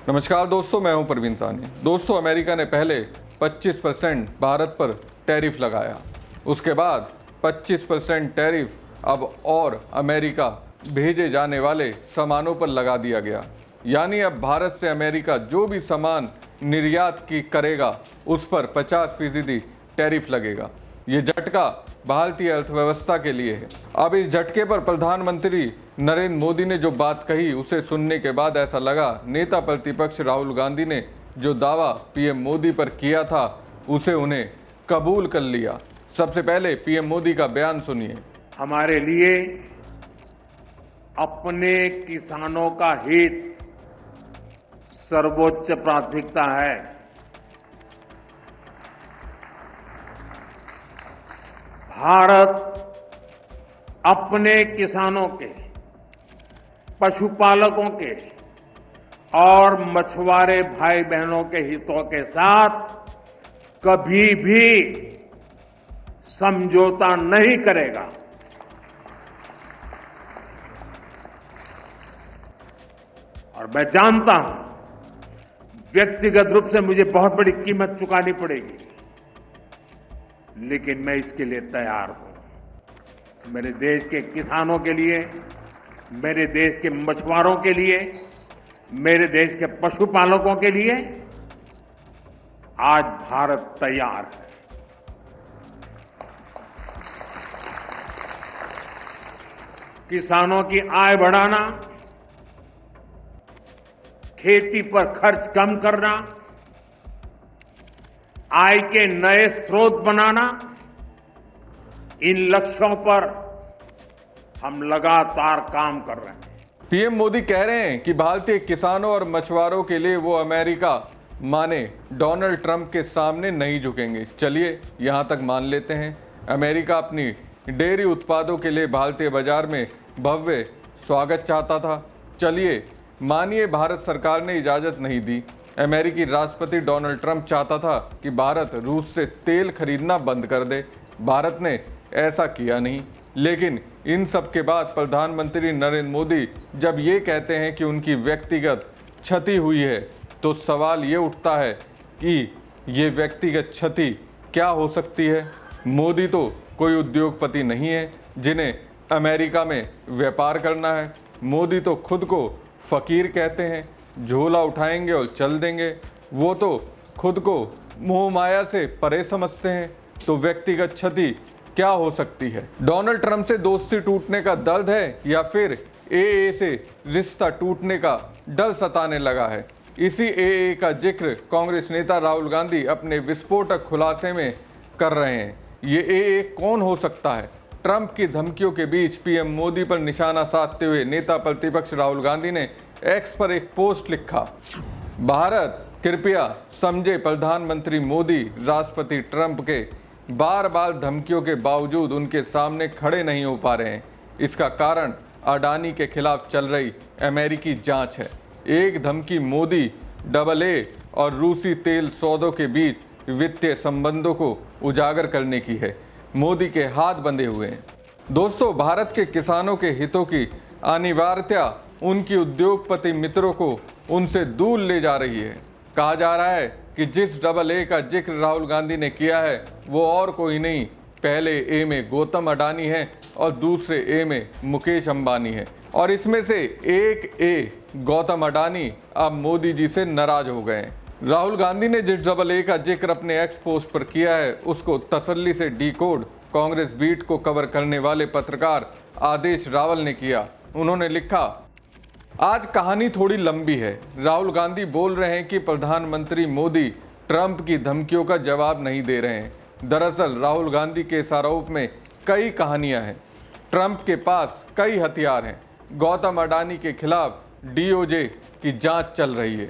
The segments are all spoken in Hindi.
नमस्कार दोस्तों, मैं हूं प्रवीण सानी। दोस्तों, अमेरिका ने पहले 25% भारत पर टैरिफ लगाया, उसके बाद 25% टैरिफ अब और अमेरिका भेजे जाने वाले सामानों पर लगा दिया गया। यानी अब भारत से अमेरिका जो भी सामान निर्यात की करेगा उस पर 50% टैरिफ लगेगा। ये झटका भारतीय अर्थव्यवस्था के लिए है। अब इस झटके पर प्रधानमंत्री नरेंद्र मोदी ने जो बात कही उसे सुनने के बाद ऐसा लगा नेता प्रतिपक्ष राहुल गांधी ने जो दावा पीएम मोदी पर किया था उसे उन्हें कबूल कर लिया। सबसे पहले पीएम मोदी का बयान सुनिए। हमारे लिए अपने किसानों का हित सर्वोच्च प्राथमिकता है। भारत अपने किसानों के, पशुपालकों के और मछुआरे भाई बहनों के हितों के साथ कभी भी समझौता नहीं करेगा। और मैं जानता हूं व्यक्तिगत रूप से मुझे बहुत बड़ी कीमत चुकानी पड़ेगी, लेकिन मैं इसके लिए तैयार हूं। मेरे देश के किसानों के लिए, मेरे देश के मछुआरों के लिए, मेरे देश के पशुपालकों के लिए आज भारत तैयार है। किसानों की आय बढ़ाना, खेती पर खर्च कम करना, आय के नए स्रोत बनाना, इन लक्ष्यों पर हम लगातार काम कर रहे हैं। पीएम मोदी कह रहे हैं कि भारतीय किसानों और मछुआरों के लिए वो अमेरिका माने डोनाल्ड ट्रंप के सामने नहीं झुकेंगे। चलिए यहां तक मान लेते हैं। अमेरिका अपनी डेयरी उत्पादों के लिए भारतीय बाजार में भव्य स्वागत चाहता था। चलिए मानिए भारत सरकार ने इजाज़त नहीं दी। अमेरिकी राष्ट्रपति डोनाल्ड ट्रंप चाहता था कि भारत रूस से तेल खरीदना बंद कर दे। भारत ने ऐसा किया नहीं। लेकिन इन सब के बाद प्रधानमंत्री नरेंद्र मोदी जब ये कहते हैं कि उनकी व्यक्तिगत क्षति हुई है, तो सवाल ये उठता है कि ये व्यक्तिगत क्षति क्या हो सकती है। मोदी तो कोई उद्योगपति नहीं है जिन्हें अमेरिका में व्यापार करना है। मोदी तो खुद को फकीर कहते हैं, झोला उठाएंगे और चल देंगे। वो तो खुद को मोह माया से परे समझते हैं। तो व्यक्तिगत क्षति क्या हो सकती है? डोनाल्ड ट्रंप से दोस्ती टूटने का दर्द है या फिर एए से रिश्ता टूटने का डर सताने लगा है? इसी एए का जिक्र कांग्रेस नेता राहुल गांधी अपने विस्फोटक खुलासे में कर रहे हैं। ये एए कौन हो सकता है? ट्रंप की धमकियों के बीच पीएम मोदी पर निशाना साधते हुए नेता प्रतिपक्ष राहुल गांधी ने एक्स पर एक पोस्ट लिखा। भारत कृपया समझे, प्रधानमंत्री मोदी राष्ट्रपति ट्रंप के बार बार धमकियों के बावजूद उनके सामने खड़े नहीं हो पा रहे हैं। इसका कारण अडानी के खिलाफ चल रही अमेरिकी जांच है। एक धमकी मोदी AA और रूसी तेल सौदों के बीच वित्तीय संबंधों को उजागर करने की है। मोदी के हाथ बंधे हुए हैं। दोस्तों, भारत के किसानों के हितों की अनिवार्यता उनकी उद्योगपति मित्रों को उनसे दूर ले जा रही है। कहा जा रहा है कि जिस AA का जिक्र राहुल गांधी ने किया है वो और कोई नहीं, पहले ए में गौतम अडानी है और दूसरे ए में मुकेश अंबानी है। और इसमें से एक ए गौतम अडानी अब मोदी जी से नाराज हो गए हैं। राहुल गांधी ने जिस AA का जिक्र अपने एक्स पोस्ट पर किया है उसको तसल्ली से डिकोड कांग्रेस बीट को कवर करने वाले पत्रकार आदेश रावल ने किया। उन्होंने लिखा, आज कहानी थोड़ी लंबी है। राहुल गांधी बोल रहे हैं कि प्रधानमंत्री मोदी ट्रंप की धमकियों का जवाब नहीं दे रहे हैं। दरअसल राहुल गांधी के इस आरोप में कई कहानियां हैं। ट्रंप के पास कई हथियार हैं। गौतम अडानी के खिलाफ DOJ की जांच चल रही है।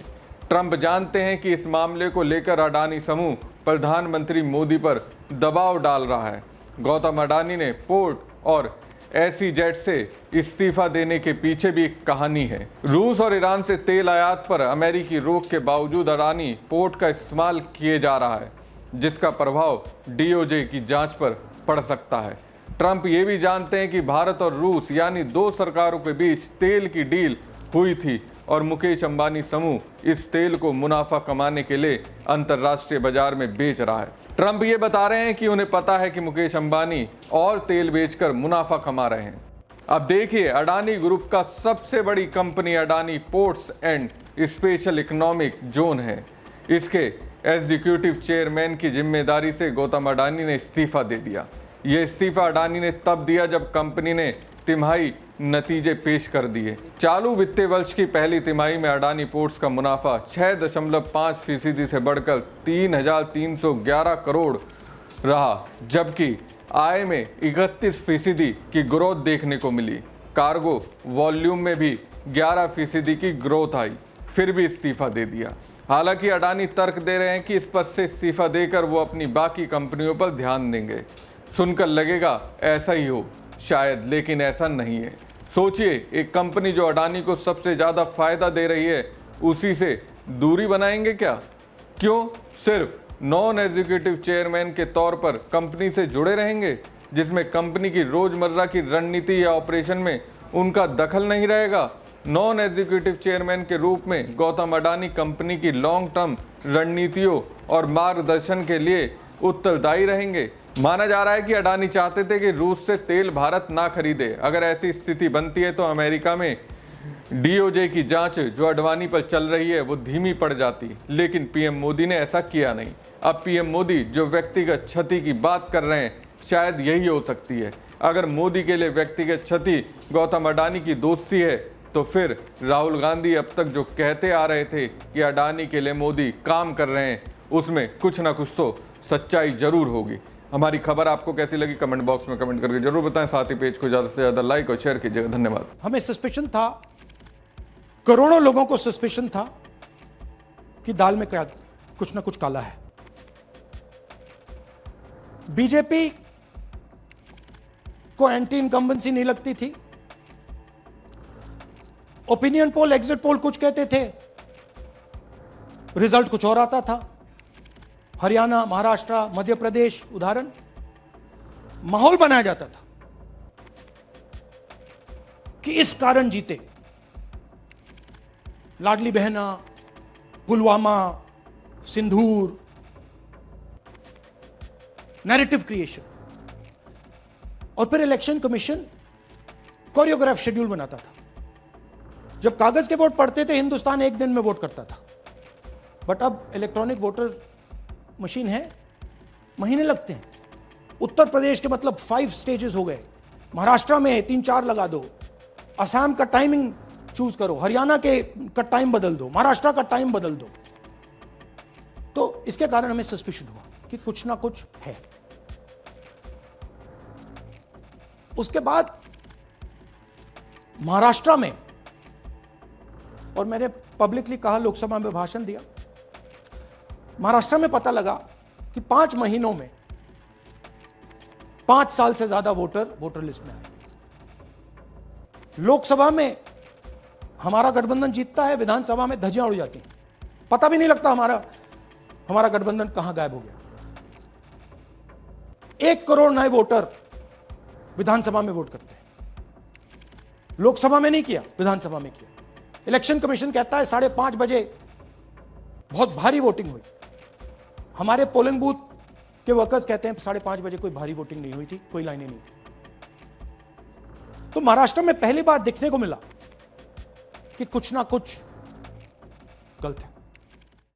ट्रंप जानते हैं कि इस मामले को लेकर अडानी समूह प्रधानमंत्री मोदी पर दबाव डाल रहा है। गौतम अडानी ने पोर्ट और SEZ से इस्तीफा देने के पीछे भी एक कहानी है। रूस और ईरान से तेल आयात पर अमेरिकी रोक के बावजूद अडानी पोर्ट का इस्तेमाल किए जा रहा है, जिसका प्रभाव DOJ की जांच पर पड़ सकता है। ट्रंप ये भी जानते हैं कि भारत और रूस यानी दो सरकारों के बीच तेल की डील हुई थी और मुकेश अंबानी समूह इस तेल को मुनाफा कमाने के लिए अंतर्राष्ट्रीय बाजार में बेच रहा है। ट्रंप ये बता रहे हैं कि उन्हें पता है कि मुकेश अंबानी और तेल बेचकर मुनाफा कमा रहे हैं। अब देखिए, अडानी ग्रुप का सबसे बड़ी company Adani ports and special economic zone है। इसके एग्जीक्यूटिव चेयरमैन की जिम्मेदारी से गौतम अडानी ने इस्तीफा दे दिया। ये इस्तीफा अडानी ने तब दिया जब कंपनी ने तिमाही नतीजे पेश कर दिए। चालू वित्तीय वर्ष की पहली तिमाही में अडानी पोर्ट्स का मुनाफा 6.5% से बढ़कर 3,311 करोड़ रहा, जबकि आय में 31% की ग्रोथ देखने को मिली। कार्गो वॉल्यूम में भी 11% की ग्रोथ आई, फिर भी इस्तीफा दे दिया। हालांकि अडानी तर्क दे रहे हैं कि इस पद से इस्तीफा देकर वो अपनी बाकी कंपनियों पर ध्यान देंगे। सुनकर लगेगा ऐसा ही हो शायद, लेकिन ऐसा नहीं है। सोचिए, एक कंपनी जो अडानी को सबसे ज़्यादा फायदा दे रही है, उसी से दूरी बनाएंगे क्या? क्यों सिर्फ नॉन एग्जीक्यूटिव चेयरमैन के तौर पर कंपनी से जुड़े रहेंगे, जिसमें कंपनी की रोजमर्रा की रणनीति या ऑपरेशन में उनका दखल नहीं रहेगा? नॉन एग्जीक्यूटिव चेयरमैन के रूप में गौतम अडानी कंपनी की लॉन्ग टर्म रणनीतियों और मार्गदर्शन के लिए उत्तरदायी रहेंगे। माना जा रहा है कि अडानी चाहते थे कि रूस से तेल भारत ना खरीदे। अगर ऐसी स्थिति बनती है तो अमेरिका में डीओजे की जांच जो अडवाणी पर चल रही है वो धीमी पड़ जाती, लेकिन पीएम मोदी ने ऐसा किया नहीं। अब पीएम मोदी जो व्यक्तिगत क्षति की बात कर रहे हैं, शायद यही हो सकती है। अगर मोदी के लिए व्यक्तिगत क्षति गौतम अडानी की दोस्ती है, तो फिर राहुल गांधी अब तक जो कहते आ रहे थे कि अडानी के लिए मोदी काम कर रहे हैं, उसमें कुछ ना कुछ तो सच्चाई जरूर होगी। हमारी खबर आपको कैसी लगी कमेंट बॉक्स में कमेंट करके जरूर बताएं। साथ ही पेज को ज़्यादा से ज़्यादा लाइक और शेयर कीजिएगा। धन्यवाद। हमें सस्पेशन था, करोड़ों लोगों को सस्पेशन था कि दाल में क्या कुछ ना कुछ काला है। बीजेपी को एंटी इनकम्बेंसी नहीं लगती थी। ओपिनियन पोल, एग्जिट पोल कुछ कहते थे, रिजल्ट कुछ और आता था। हरियाणा, महाराष्ट्र, मध्य प्रदेश उदाहरण, माहौल बनाया जाता था कि इस कारण जीते। लाडली बहना, पुलवामा, सिंदूर, नैरेटिव क्रिएशन, और फिर इलेक्शन कमीशन कोरियोग्राफ शेड्यूल बनाता था। जब कागज के वोट पड़ते थे, हिंदुस्तान एक दिन में वोट करता था, बट अब इलेक्ट्रॉनिक वोटर मशीन है, महीने लगते हैं। उत्तर प्रदेश के मतलब 5 स्टेजेस हो गए, महाराष्ट्र में 3-4 लगा दो, असम का टाइमिंग चूज करो, हरियाणा के का टाइम बदल दो, महाराष्ट्र का टाइम बदल दो। तो इसके कारण हमें सस्पिशन हुआ कि कुछ ना कुछ है। उसके बाद महाराष्ट्र में, और मैंने पब्लिकली कहा, लोकसभा में भाषण दिया, महाराष्ट्र में पता लगा कि 5 महीनों में 5 साल से ज्यादा वोटर लिस्ट में आए। लोकसभा में हमारा गठबंधन जीतता है, विधानसभा में धज्जियां उड़ जाती हैं, पता भी नहीं लगता हमारा गठबंधन कहां गायब हो गया। 1 करोड़ नए वोटर विधानसभा में वोट करते हैं, लोकसभा में नहीं किया, विधानसभा में किया। इलेक्शन कमीशन कहता है 5:30 बजे बहुत भारी वोटिंग हुई। हमारे पोलिंग बूथ के वर्कर्स कहते हैं 5:30 बजे कोई भारी वोटिंग नहीं हुई थी, कोई लाइनें नहीं थी। तो महाराष्ट्र में पहली बार देखने को मिला कि कुछ ना कुछ गलत है।